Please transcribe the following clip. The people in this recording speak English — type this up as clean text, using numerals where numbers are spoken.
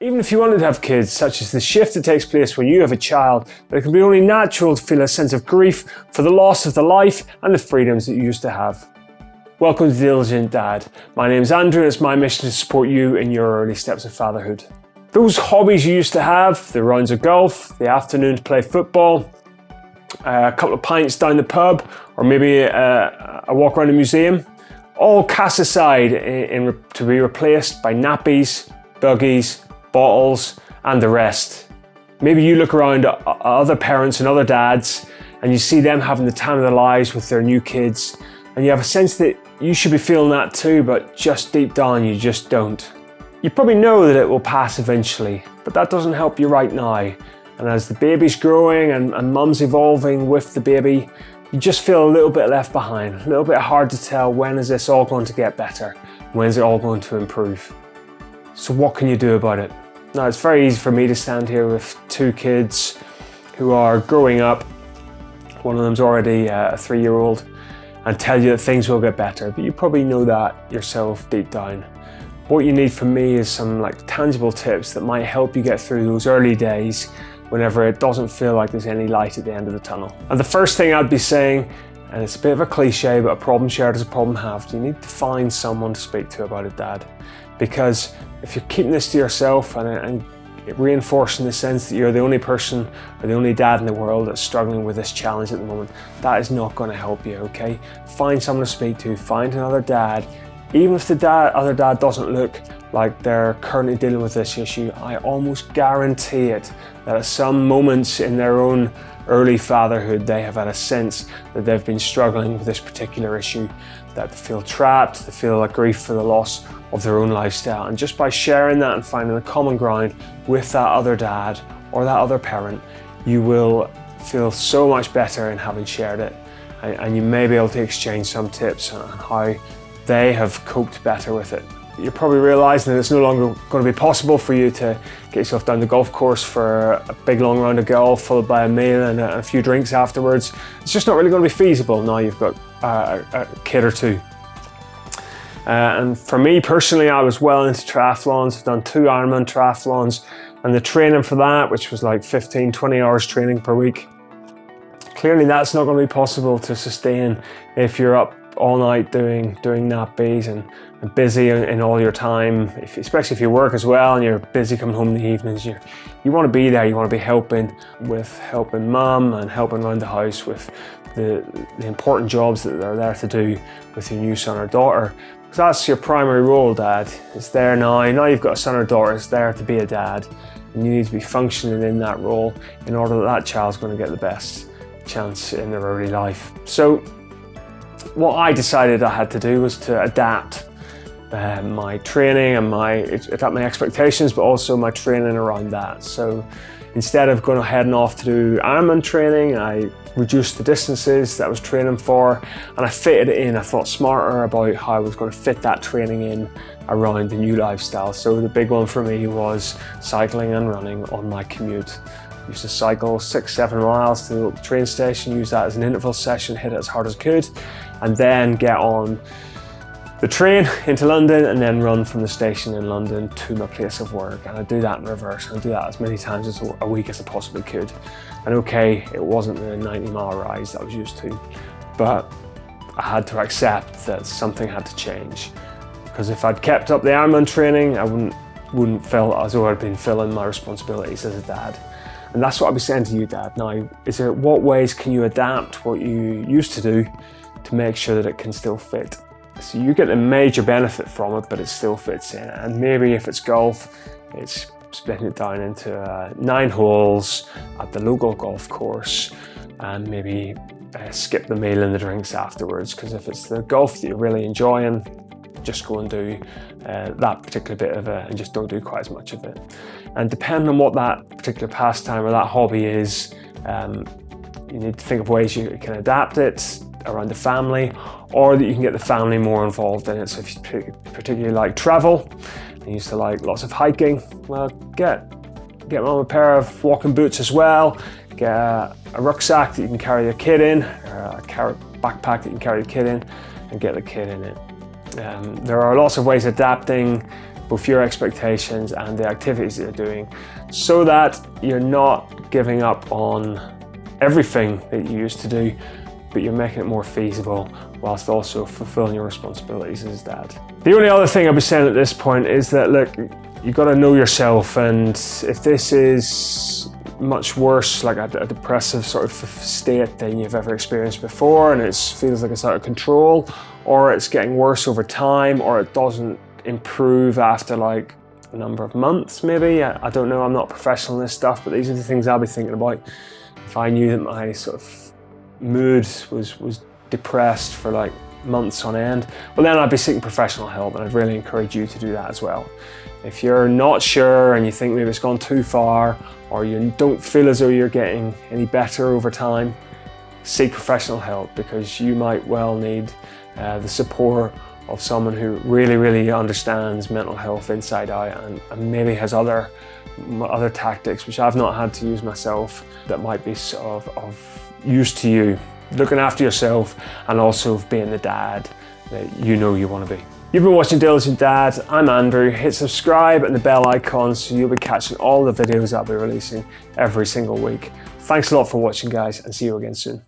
Even if you wanted to have kids, such as the shift that takes place when you have a child, but it can be only natural to feel a sense of grief for the loss of the life and the freedoms that you used to have. Welcome to Diligent Dad. My name is Andrew and it's my mission to support you in your early steps of fatherhood. Those hobbies you used to have, the rounds of golf, the afternoon to play football, a couple of pints down the pub, or maybe a walk around a museum, all cast aside to be replaced by nappies, buggies, bottles, and the rest. Maybe you look around at other parents and other dads and you see them having the time of their lives with their new kids, and you have a sense that you should be feeling that too, but just deep down you just don't. You probably know that it will pass eventually, but that doesn't help you right now. And as the baby's growing and mum's evolving with the baby, you just feel a little bit left behind, a little bit hard to tell when is this all going to get better, when is it all going to improve. So what can you do about it? Now, it's very easy for me to stand here with two kids who are growing up. One of them's already a 3-year-old, and tell you that things will get better, but you probably know that yourself deep down. What you need from me is some tangible tips that might help you get through those early days whenever it doesn't feel like there's any light at the end of the tunnel. And the first thing I'd be saying, and it's a bit of a cliche, but a problem shared is a problem halved, you need to find someone to speak to about it, Dad. Because if you're keeping this to yourself and reinforcing the sense that you're the only person or the only dad in the world that's struggling with this challenge at the moment, that is not going to help you, okay? Find someone to speak to, find another dad. Even if the other dad doesn't look like they're currently dealing with this issue, I almost guarantee it that at some moments in their own early fatherhood, they have had a sense that they've been struggling with this particular issue, that they feel trapped, they feel like grief for the loss of their own lifestyle. And just by sharing that and finding a common ground with that other dad or that other parent, you will feel so much better in having shared it. And you may be able to exchange some tips on how they have coped better with it. You're probably realizing that it's no longer going to be possible for you to get yourself down the golf course for a big long round of golf followed by a meal and a few drinks afterwards. It's just not really going to be feasible now you've got a kid or two. And for me personally, I was well into triathlons. I've done 2 Ironman triathlons, and the training for that, which was like 15, 20 hours training per week, clearly that's not going to be possible to sustain if you're up all night doing nappies and busy in all your time, especially if you work as well and you're busy coming home in the evenings. You want to be there, you want to be helping mum and helping around the house with the important jobs that they're there to do with your new son or daughter. Because that's your primary role, Dad. It's there now you've got a son or daughter, it's there to be a dad. And you need to be functioning in that role in order that child's going to get the best chance in their early life. So what I decided I had to do was to adapt my training and adapt my expectations, but also my training around that. So instead of heading off to do Ironman training, I reduced the distances that I was training for, and I fitted it in. I thought smarter about how I was going to fit that training in around the new lifestyle. So the big one for me was cycling and running on my commute. I used to cycle 6-7 miles to the train station, use that as an interval session, hit it as hard as I could, and then get on the train into London and then run from the station in London to my place of work. And I do that in reverse. I do that as many times a week as I possibly could. And okay, it wasn't the 90-mile rise that I was used to, but I had to accept that something had to change. Because if I'd kept up the Ironman training, I wouldn't feel as though I'd been filling my responsibilities as a dad. And that's what I'll be saying to you, Dad. Now, what ways can you adapt what you used to do to make sure that it can still fit? So you get a major benefit from it, but it still fits in. And maybe if it's golf, it's splitting it down into 9 holes at the local golf course, and maybe skip the meal and the drinks afterwards. Because if it's the golf that you're really enjoying, just go and do that particular bit of it and just don't do quite as much of it. And depending on what that particular pastime or that hobby is, you need to think of ways you can adapt it around the family, or that you can get the family more involved in it. So if you particularly like travel, and you used to like lots of hiking, well, get mum a pair of walking boots as well, get a rucksack that you can carry your kid in, or a backpack that you can carry the kid in, and get the kid in it. There are lots of ways of adapting both your expectations and the activities that you're doing, so that you're not giving up on everything that you used to do, but you're making it more feasible whilst also fulfilling your responsibilities as dad. The only other thing I'll be saying at this point is that, look, you've got to know yourself, and if this is much worse, like a depressive sort of state than you've ever experienced before, and it feels like it's out of control, or it's getting worse over time, or it doesn't improve after like a number of months maybe, I don't know, I'm not a professional in this stuff, but these are the things I'll be thinking about. If I knew that my sort of mood was depressed for like months on end, well then I'd be seeking professional help, and I'd really encourage you to do that as well. If you're not sure and you think maybe it's gone too far, or you don't feel as though you're getting any better over time, seek professional help, because you might well need the support of someone who really understands mental health inside out, and maybe has other tactics which I've not had to use myself that might be sort of use to you, looking after yourself and also being the dad that you know you want to be. You've been watching Diligent Dad. I'm Andrew. Hit subscribe and the bell icon so you'll be catching all the videos I'll be releasing every single week. Thanks a lot for watching, guys, and see you again soon.